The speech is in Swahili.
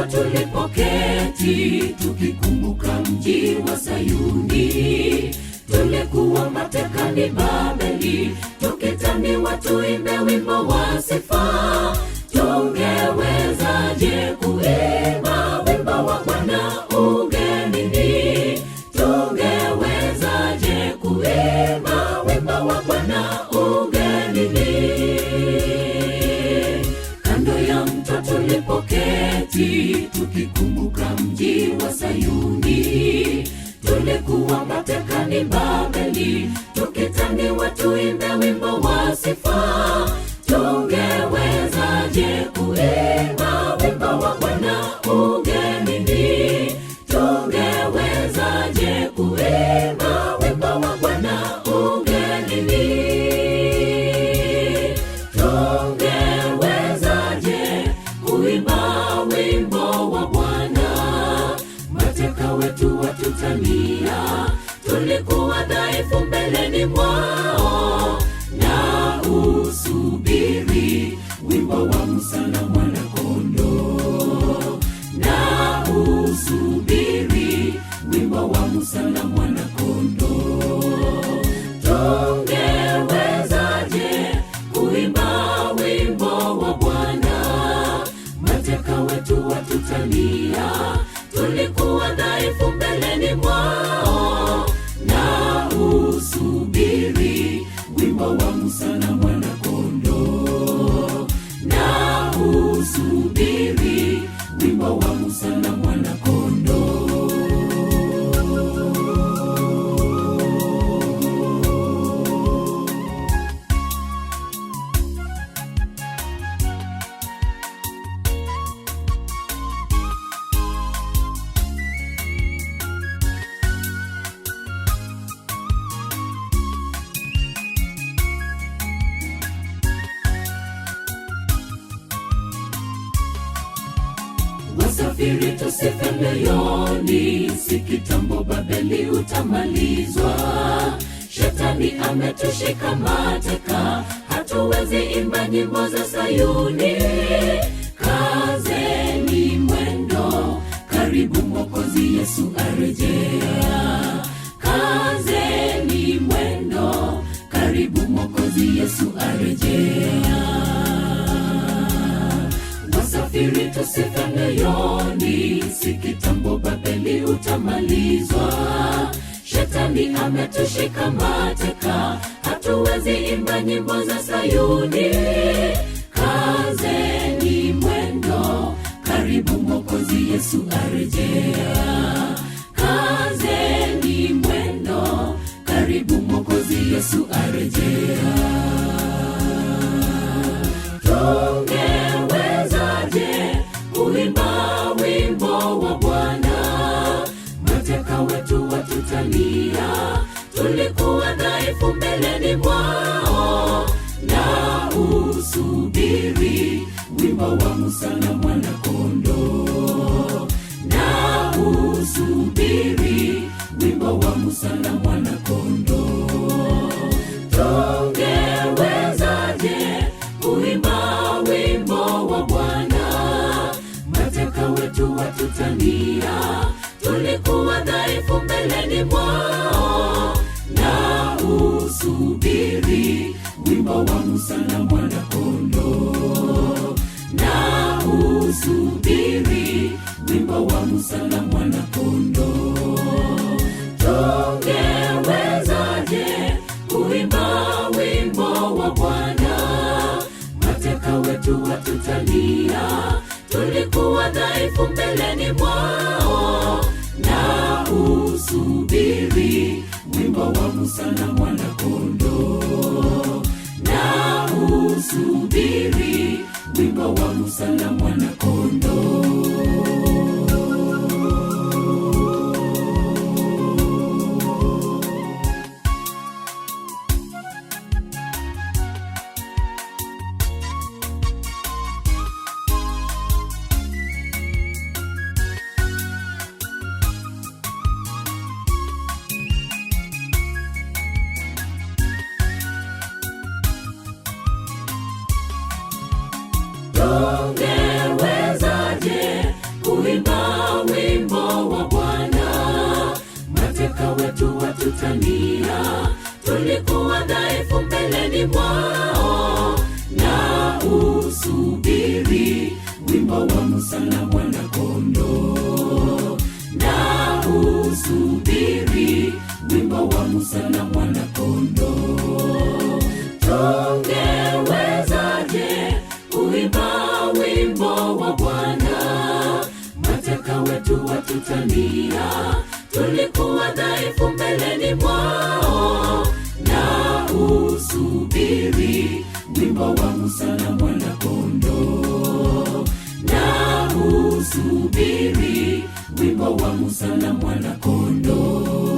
mto tulipoketi, tukikumbuka mji wa Sayuni. Tulikuwa matekani Babeli, tukitaniwa tuimbe wimbo wa sifa. Tungewezaje kuimba wimbo wa Bwana ugenini? Tungewezaje kuimba wimbo wa Bwana ugenini? Kando ya mto tulipoketi, tukikumbuka mji wa Sayuni. Tulikuwa matekani Babeli, tukitaniwa tuimbe wimbo wa sifa. Tungewezaje kuimba wimbo wa Bwana ugenini? Tungewezaje kuimba wimbo wa Bwana ugenini? Tungewezaje kuimba wimbo wa Bwana? Mateka wetu watutania, tulikuwa dhaifu mbeleni mwao. Na usubiri wimbo wa Musa na Mwana-Kondoo. Na usubiri wimbo wa Musa na Mwana-Kondoo. Tungewezaje kuimba wimbo wa Bwana? Mateka wetu watutania, tulikuwa dhaifu mbeleni mwao. Na usubiri wimbo wa Musa na Mwana-Kondoo. Na usubiri wimbo wa Musa na Mwana-Kondoo. Wasafiri tusife moyoni, si kitambo Babeli utamalizwa. Shetani ametushika mateka, hatuwezi imba nyimbo za Sayuni. Kazeni mwendo, karibu Mwokozi Yesu arejea. Kazeni mwendo, karibu Mwokozi Yesu arejea. Wasafiri tusife moyoni, si kitambo Babeli utamalizwa. Shetani ametushika mateka, hatuwezi imba nyimbo za Sayuni. Kazeni mwendo, karibu Mwokozi Yesu arejea. Kazeni mwendo, karibu Mwokozi Yesu arejea. Tungewezaje kuimba wimbo wa Bwana? Mateka wetu watutania, tulikuwa dhaifu mbeleni mwao. Na usubiri wimbo wa Musa na Mwana-Kondoo. Na usubiri wimbo wa Musa na Mwana-Kondoo. Tungewezaje kuimba wimbo wa Bwana? Mateka wetu watutania, tulikuwa dhaifu mbeleni mwao. Na usubiri wimbo wa Musa na Mwana-Kondoo. Na usubiri wimbo wa Musa na Mwana-Kondoo. Tungewezaje kuimba wimbo wa Bwana? Mateka wetu watutania, tulikuwa dhaifu mbeleni mwao. Na usubiri wimbo wa Musa na Mwana-Kondoo. Na usubiri wimbo wa Musa na Mwana-Kondoo. Tungeweza watutania, tulikuwa dhaifu mbeleni mwao. Na usubiri wimbo wa Musa na Mwana-Kondoo. Na usubiri wimbo wa Musa na Mwana-Kondoo. Tungewezaje kuimba wimbo wa Bwana? Mateka wetu watutania, tulikuwa dhaifu mbeleni mwao. Na usubiri wimbo wa Musa na Mwana-Kondoo. Na usubiri wimbo wa Musa na Mwana-Kondoo.